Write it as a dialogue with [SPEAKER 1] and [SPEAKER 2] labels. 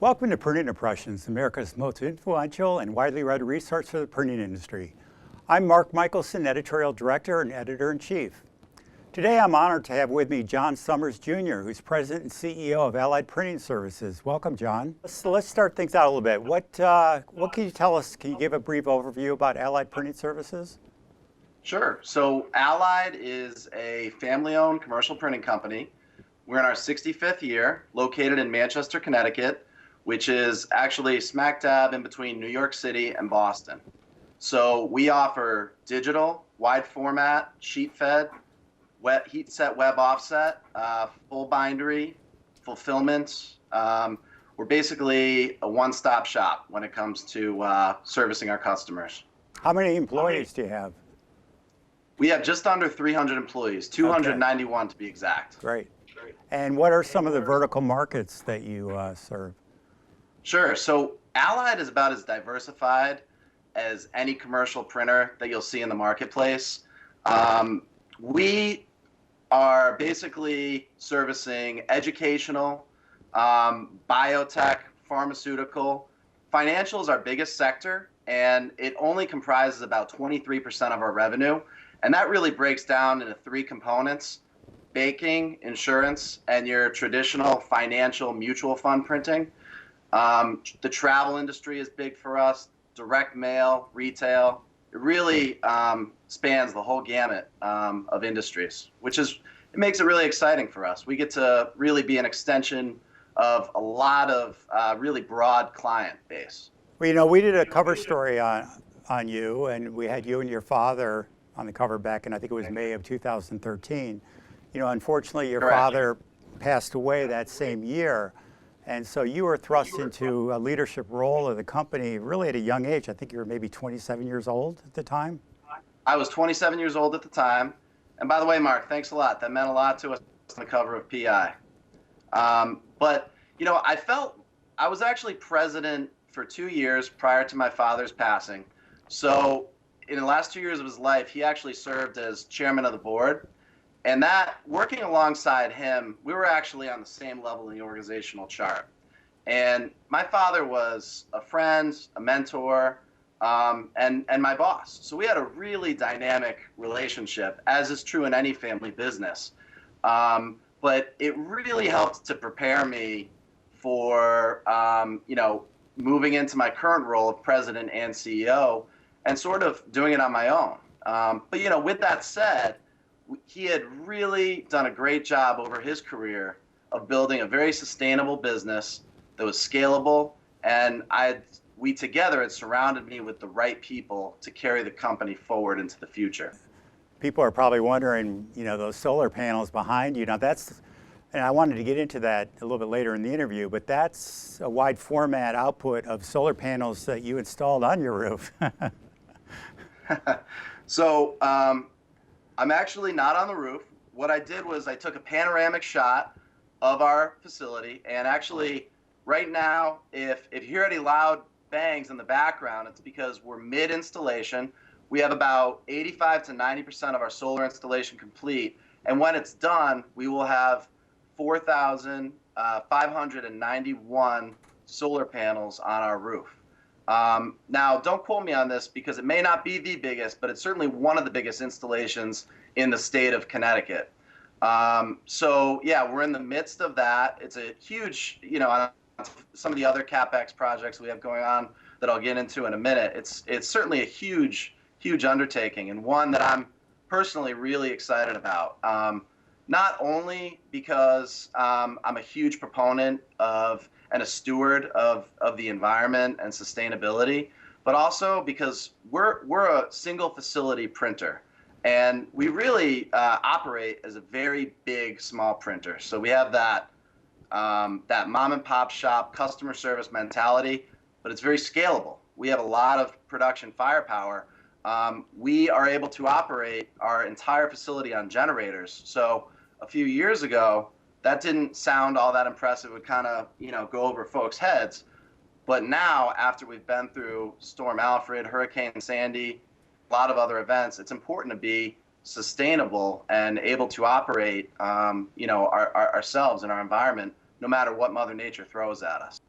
[SPEAKER 1] Welcome to Printing Impressions, America's most influential and widely read resource for the printing industry. I'm Mark Michelson, Editorial Director and Editor-in-Chief. Today I'm honored to have with me John Sommers Jr., who's President and CEO of Allied Printing Services. Welcome, John. So let's start things out a little bit. What can you tell us? Can you give a brief overview about Allied Printing Services?
[SPEAKER 2] Sure. So Allied is a family-owned commercial printing company. We're in our 65th year, located in Manchester, Connecticut, which is actually smack dab in between New York City and Boston. So we offer digital, wide format, sheet fed, heat set web offset, full bindery, fulfillment. We're basically a one-stop shop when it comes to servicing our customers.
[SPEAKER 1] How many employees do you have?
[SPEAKER 2] We have just under 300 employees, 291 to be exact.
[SPEAKER 1] Great. And what are some of the vertical markets that you serve?
[SPEAKER 2] Sure. So Allied is about as diversified as any commercial printer that you'll see in the marketplace. We are basically servicing educational, biotech, pharmaceutical. Financial is our biggest sector, and it only comprises about 23% of our revenue. And that really breaks down into three components: banking, insurance, and your traditional financial mutual fund printing. The travel industry is big for us, direct mail, retail. It really spans the whole gamut of industries, it makes it really exciting for us. We get to really be an extension of a lot of really broad client base.
[SPEAKER 1] Well, you know, we did a cover story on you, and we had you and your father on the cover back in, I think it was May of 2013. You know, unfortunately, your father passed away that same year. And so you were thrust into a leadership role of the company really at a young age. I think you were maybe 27 years old at the time.
[SPEAKER 2] I was 27 years old at the time. And by the way, Mark, thanks a lot. That meant a lot to us on the cover of PI. But, you know, I was actually president for 2 years prior to my father's passing. So in the last 2 years of his life, he actually served as chairman of the board. And that, working alongside him, we were actually on the same level in the organizational chart. And my father was a friend, a mentor, and my boss. So we had a really dynamic relationship, as is true in any family business. But it really helped to prepare me for, you know, moving into my current role of president and CEO and sort of doing it on my own. But, you know, with that said, he had really done a great job over his career of building a very sustainable business that was scalable, and we together had surrounded me with the right people to carry the company forward into the future.
[SPEAKER 1] People are probably wondering, you know, those solar panels behind you. Now and I wanted to get into that a little bit later in the interview, but that's a wide format output of solar panels that you installed on your roof.
[SPEAKER 2] So, I'm actually not on the roof. What I did was I took a panoramic shot of our facility, and actually right now, if you hear any loud bangs in the background, it's because we're mid-installation. We have about 85 to 90% of our solar installation complete, and when it's done, we will have 4,591 solar panels on our roof. Now, don't quote me on this because it may not be the biggest, but it's certainly one of the biggest installations in the state of Connecticut. So, yeah, we're in the midst of that. It's a huge, you know, some of the other CapEx projects we have going on that I'll get into in a minute. It's certainly a huge, huge undertaking, and one that I'm personally really excited about. Not only because I'm a huge proponent of and a steward of the environment and sustainability, but also because we're a single facility printer, and we really operate as a very big small printer. So we have that mom and pop shop customer service mentality, but it's very scalable. We have a lot of production firepower. We are able to operate our entire facility on generators. So a few years ago, that didn't sound all that impressive. It would kind of, you know, go over folks' heads. But now, after we've been through Storm Alfred, Hurricane Sandy, a lot of other events, it's important to be sustainable and able to operate, you know, ourselves and our environment, no matter what Mother Nature throws at us.